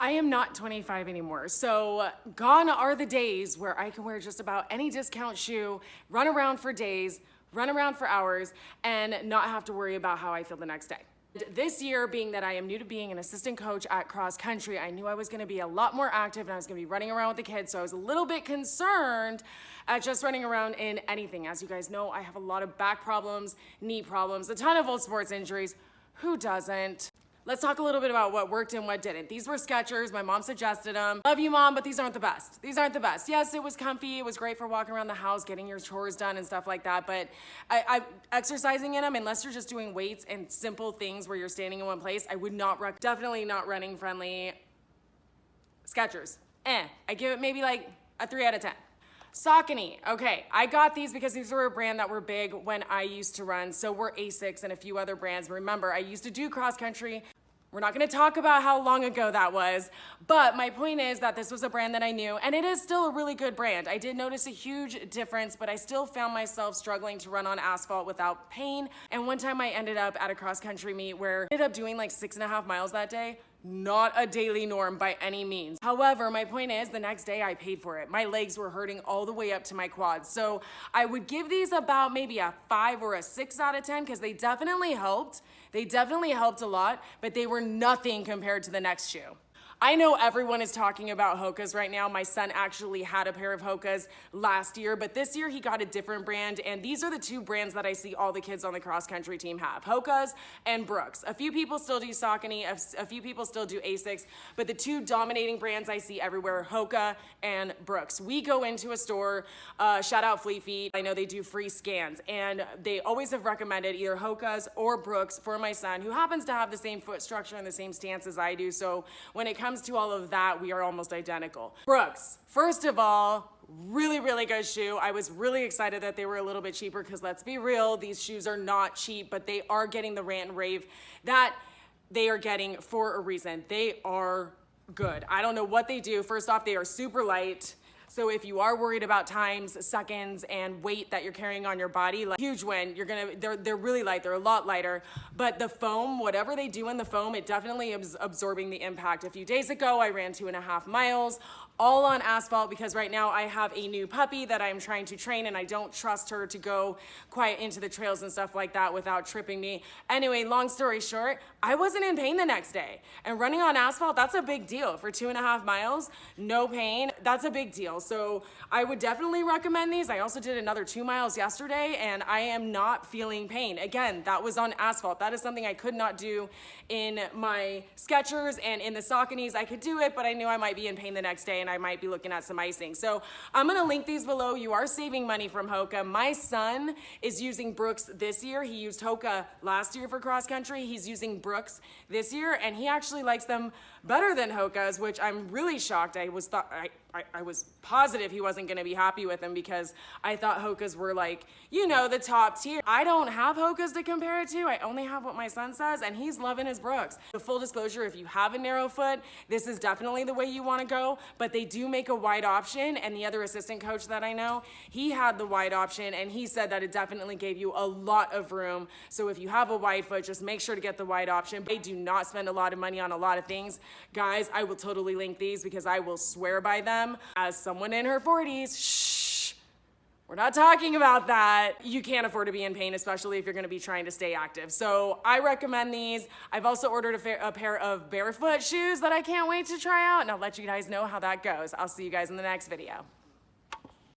I am not 25 anymore, so gone are the days where I can wear just about any discount shoe, run around for days, run around for hours, and not have to worry about how I feel the next day. This year, being that I am new to being an assistant coach at cross country, I knew I was gonna be a lot more active and I was gonna be running around with the kids, so I was a little bit concerned at just running around in anything. As you guys know, I have a lot of back problems, knee problems, a ton of old sports injuries. Who doesn't? Let's talk a little bit about what worked and what didn't. These were Skechers. My mom suggested them. Love you, Mom, but these aren't the best. These aren't the best. Yes, it was comfy. It was great for walking around the house, getting your chores done and stuff like that, but exercising in them, unless you're just doing weights and simple things where you're standing in one place, I would not definitely not running friendly. Skechers. I give it maybe like a 3 out of 10. Saucony. Okay, I got these because these were a brand that were big when I used to run. So were Asics and a few other brands. Remember, I used to do cross country. We're not gonna talk about how long ago that was, but my point is that this was a brand that I knew, and it is still a really good brand. I did notice a huge difference, but I still found myself struggling to run on asphalt without pain. And one time I ended up at a cross country meet where I ended up doing like 6.5 miles that day. Not a daily norm by any means. However, my point is the next day I paid for it. My legs were hurting all the way up to my quads. So I would give these about maybe a 5 or a 6 out of 10 because they definitely helped. They definitely helped a lot, but they were nothing compared to the next shoe. I know everyone is talking about Hoka's right now. My son actually had a pair of Hoka's last year, but this year he got a different brand, and these are the two brands that I see all the kids on the cross-country team have, Hoka's and Brooks. A few people still do Saucony, a few people still do Asics, but the two dominating brands I see everywhere, Hoka and Brooks. We go into a store, shout out Fleet Feet, I know they do free scans, and they always have recommended either Hoka's or Brooks for my son, who happens to have the same foot structure and the same stance as I do, so when it comes to all of that, we are almost identical. Brooks, first of all, really, really good shoe. I was really excited that they were a little bit cheaper because let's be real, these shoes are not cheap, but they are getting the rant and rave that they are getting for a reason. They are good. I don't know what they do. First off, they are super light. So if you are worried about times, seconds, and weight that you're carrying on your body, like huge win, they're really light, they're a lot lighter. But the foam, whatever they do in the foam, it definitely is absorbing the impact. A few days ago, I ran 2.5 miles, all on asphalt because right now I have a new puppy that I'm trying to train and I don't trust her to go quite into the trails and stuff like that without tripping me. Anyway, long story short, I wasn't in pain the next day. And running on asphalt, that's a big deal. For 2.5 miles, no pain, that's a big deal. So I would definitely recommend these. I also did another 2 miles yesterday and I am not feeling pain. Again, that was on asphalt. That is something I could not do in my Skechers and in the Sauconys. I could do it, but I knew I might be in pain the next day and I might be looking at some icing. So I'm gonna link these below. You are saving money from Hoka. My son is using Brooks this year. He used Hoka last year for cross country. He's using Brooks this year and he actually likes them better than Hoka's, which I'm really shocked. I was positive he wasn't gonna be happy with them because I thought Hoka's were like, you know, the top tier. I don't have Hoka's to compare it to. I only have what my son says and he's loving his Brooks. The full disclosure, if you have a narrow foot, this is definitely the way you wanna go, but they do make a wide option and the other assistant coach that I know, he had the wide option and he said that it definitely gave you a lot of room. So if you have a wide foot, just make sure to get the wide option. They do not spend a lot of money on a lot of things. Guys, I will totally link these because I will swear by them. As someone in her 40s, shh, we're not talking about that. You can't afford to be in pain, especially if you're gonna be trying to stay active. So I recommend these. I've also ordered a pair of barefoot shoes that I can't wait to try out, and I'll let you guys know how that goes. I'll see you guys in the next video.